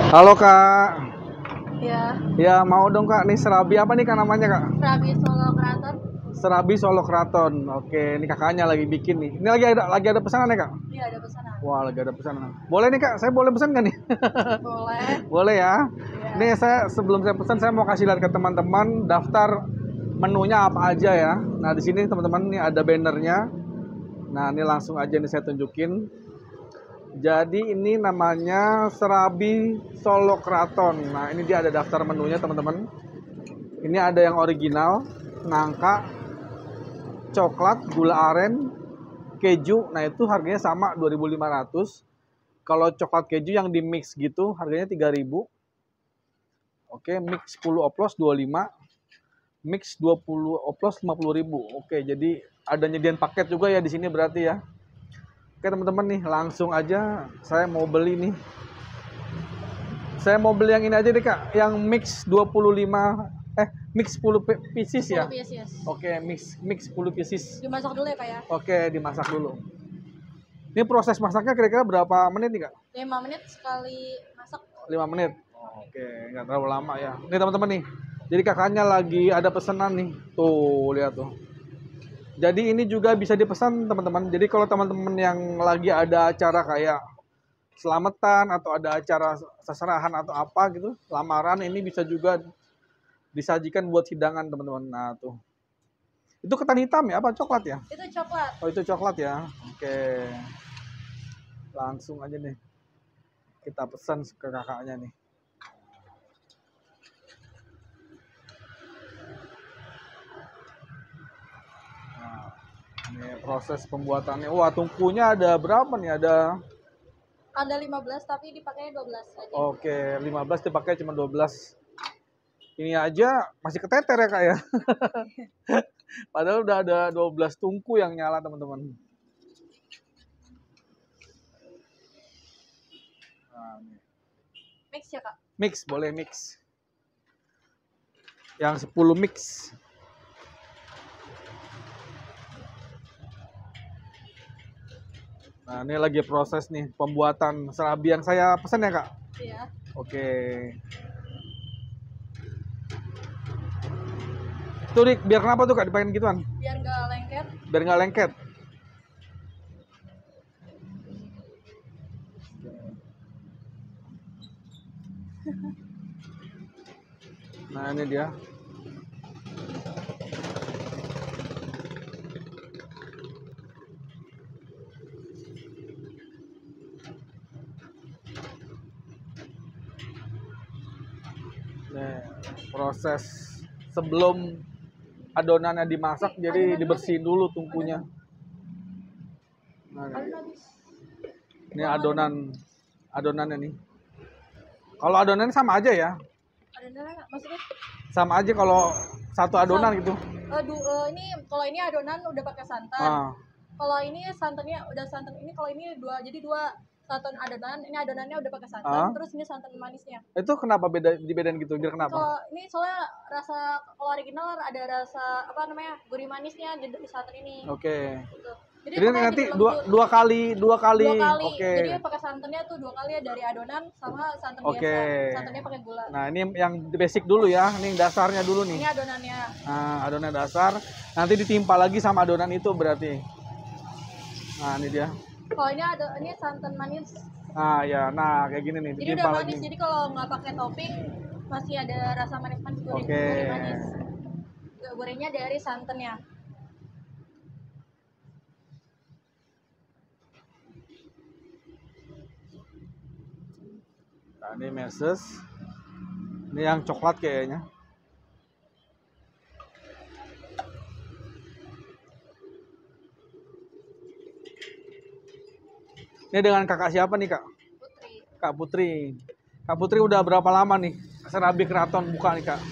Halo Kak. Ya, Ya mau dong Kak, nih serabi apa nih Kak namanya Kak? Serabi Solo Keraton. Serabi Solo Keraton. Oke, ini kakaknya lagi bikin nih. Ini lagi ada pesanan ya Kak? Iya, ada pesanan. Wah, lagi ada pesanan. Boleh nih Kak, saya boleh pesan nggak nih? Boleh. Boleh ya. Ya. Nih sebelum saya pesan saya mau kasih lihat ke teman-teman daftar menunya apa aja ya. Nah, di sini teman-teman nih ada bannernya. Nah, ini langsung aja nih saya tunjukin. Jadi ini namanya Serabi Solo Keraton. Nah, ini dia ada daftar menunya teman-teman. Ini ada yang original, nangka, coklat, gula aren, keju. Nah, itu harganya sama 2.500. Kalau coklat keju yang di mix gitu harganya 3.000. Oke, mix 10 oplos 25. Mix 20 oplos 50.000. Oke, jadi ada nyediain paket juga ya di sini berarti ya. Oke teman-teman nih, langsung aja saya mau beli nih. Saya mau beli yang ini aja deh Kak, yang mix 10 pieces ya. 10 pieces. Oke, mix 10 pieces. Dimasak dulu ya, Kak ya? Oke, dimasak dulu. Ini proses masaknya kira-kira berapa menit nih Kak? 5 menit sekali masak. 5 menit. Oke, nggak terlalu lama ya. Nih teman-teman nih. Jadi kakaknya lagi ada pesanan nih. Tuh, lihat tuh. Jadi ini juga bisa dipesan teman-teman. Jadi kalau teman-teman yang lagi ada acara kayak selamatan atau ada acara seserahan atau apa gitu, lamaran, ini bisa juga disajikan buat hidangan teman-teman. Nah tuh. Itu ketan hitam ya apa coklat ya? Itu coklat. Oh itu coklat ya. Oke. Langsung aja nih. Kita pesan ke kakaknya nih. Ini proses pembuatannya. Wah, tungkunya ada berapa nih? Ada 15 tapi dipakainya 12 aja. Oke, 15 dipakai cuma 12. Ini aja masih keteter ya Kak ya. Padahal udah ada 12 tungku yang nyala teman-teman. Nah, Mix ya, Kak? mix, boleh mix. Yang 10 mix. Nah, ini lagi proses nih pembuatan serabi yang saya pesan ya Kak. Iya. Oke. Tuh Dik, biar kenapa tuh Kak dipakein gituan? Biar nggak lengket. Biar nggak lengket. Nah, ini dia. Nih, proses sebelum adonannya dimasak, jadi dibersihin dulu tungkunya. Nah, ini adonannya nih. Kalau adonannya sama aja ya? Adonannya maksudnya? Sama aja kalau satu adonan gitu. Ini kalau ini adonan udah pakai santan. Ah. Kalau ini santannya udah santan. Ini kalau ini dua santan adonan. Ini adonannya udah pakai santan. Terus ini santan manisnya. Itu kenapa dibedain gitu? Biar kenapa? Kalau ini soalnya kalau original ada rasa apa namanya gurih manisnya di santan ini. Oke. Gitu. Jadi nanti dua kali. Oke. Jadi pakai santannya tuh 2 kali ya, dari adonan sama santan biasa. Santannya pakai gula. Nah ini yang basic dulu ya, ini dasarnya dulu nih. Ini adonannya. Nah adonan dasar, nanti ditimpa lagi sama adonan itu berarti. Nah ini dia. Kalau ini santan manis. Nah ya, nah kayak gini nih. Jadi udah manis, lagi. Jadi kalau nggak pakai topping masih ada rasa manis-manis gurih manis. Gurihnya dari santannya. Nah, ini meses. Ini yang coklat kayaknya. Ini dengan kakak siapa nih Kak? Putri. Kak Putri. Kak Putri udah berapa lama nih Serabi Keraton buka nih Kak?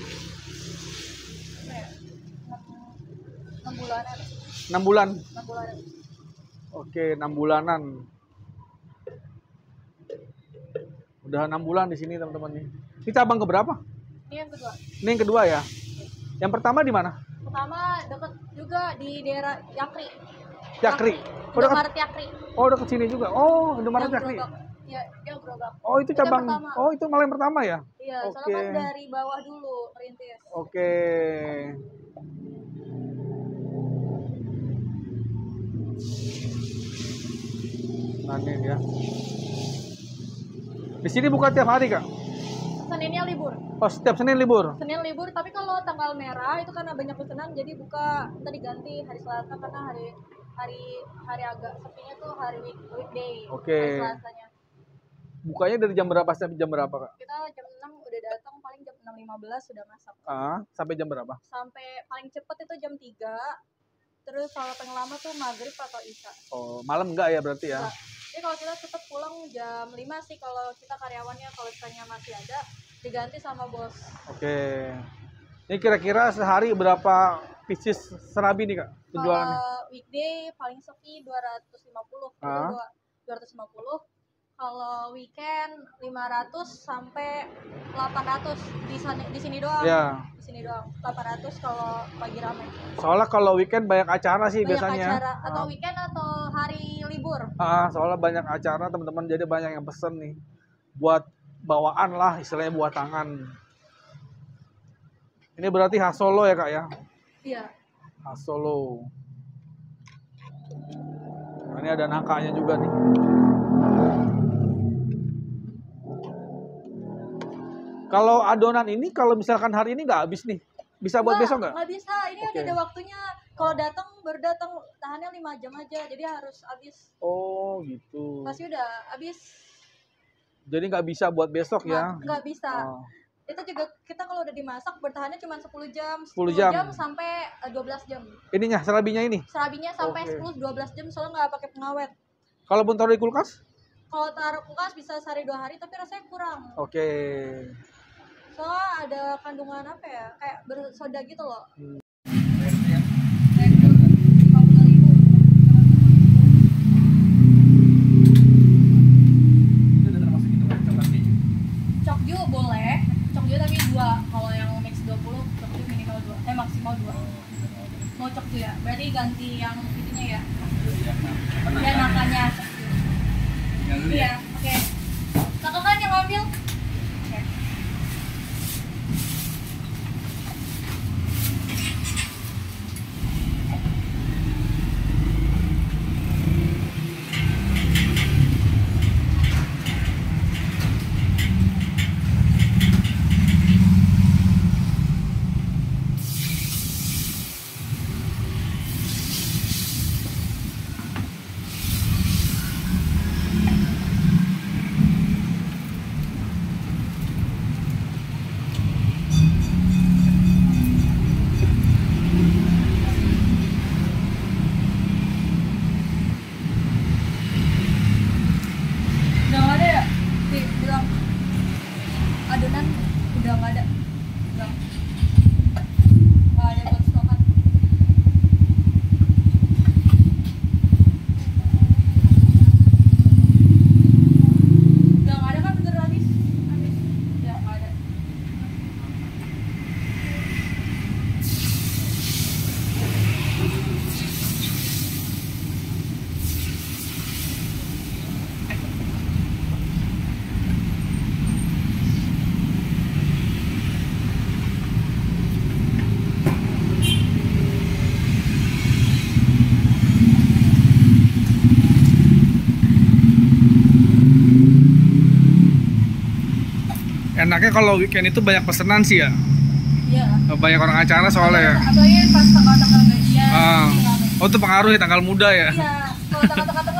6 bulanan. 6 bulan? 6 bulanan. Oke, 6 bulanan. Udah 6 bulan di sini teman-teman nih. Ini cabang keberapa? Ini yang kedua. Ini yang kedua ya? Yang pertama di mana? Pertama deket juga di daerah Yakri. Yakri. Indomaret Yakri. Oh, udah ke sini juga. Oh, Indomaret Yang Yakri. Iya, dia gerobak. Oh, itu cabang. Oh, itu malah yang pertama ya? Iya, Oke. soalnya kan dari bawah dulu rintis. Oke. Nah, ini dia. Di sini buka tiap hari, Kak? Seninnya libur. Oh, setiap Senin libur? Senin libur, tapi kalau tanggal merah itu karena banyak pesanan jadi buka, kita diganti hari Selasa karena hari agak sepinya tuh hari weekday. Oke. Hari Selasanya. Bukanya dari jam berapa sampai jam berapa, Kak? Kita jam 6 udah datang, paling jam 6.15 sudah masak. Sampai jam berapa? Sampai paling cepet itu jam 3. Terus kalau paling lama tuh maghrib atau isya. Oh, malam enggak ya berarti ya? Enggak. Jadi kalau kita cepet pulang jam 5 sih kalau kita karyawannya, kalau misalnya masih ada diganti sama bos. Oke. Ini kira-kira sehari berapa pieces serabi nih, Kak, penjualannya? Kalau weekday paling sepi 250. 250. Kalau weekend 500 sampai 800 di sini doang. Ya. Di sini doang. 800 kalau pagi ramai. Soalnya kalau weekend banyak acara sih biasanya. Banyak acara atau weekend atau hari libur. Soalnya banyak acara teman-teman, jadi banyak yang pesen nih. Buat bawaan lah, istilahnya buat tangan. Ini berarti khas Solo ya, Kak ya? Iya. Khas Solo. Nah, ini ada nangkanya juga nih. Kalau adonan ini, kalau misalkan hari ini nggak habis nih, bisa buat besok nggak? Nggak bisa, ini ada waktunya. Kalau datang baru datang, tahannya 5 jam aja, jadi harus habis. Oh gitu. Pasti udah habis. Jadi nggak bisa buat besok ya? Nggak bisa. Itu juga kita kalau udah dimasak bertahannya cuma 10 jam. 10 jam sampai 12 jam. Ininya, serabinya ini? Serabinya sampai 10-12 jam, soalnya nggak pakai pengawet. Kalau pun taruh di kulkas? Kalau taruh kulkas bisa sehari 2 hari, tapi rasanya kurang. Oke. Soalnya ada kandungan apa ya, kayak bersoda gitu loh. Cokju boleh, cokju tapi 2. Kalau yang mix 20, cokju minimal 2, maksimal 2. Mau cokju ya, berarti ganti yang itunya ya. Ya nakanya cokju. Iya, oke. Kakak kan yang ngambil. Oke. Adonan udah nggak ada, nggak ada buat stokan. Udah nggak ada kan, bener habis ya, nggak ada. Enaknya kalau weekend itu banyak pesanan sih ya? Iya. Banyak orang acara soalnya ya? Apalagi pas tanggal-tanggal gajian. Oh, itu pengaruh ya tanggal muda ya? Iya, kalau tanggal-tanggal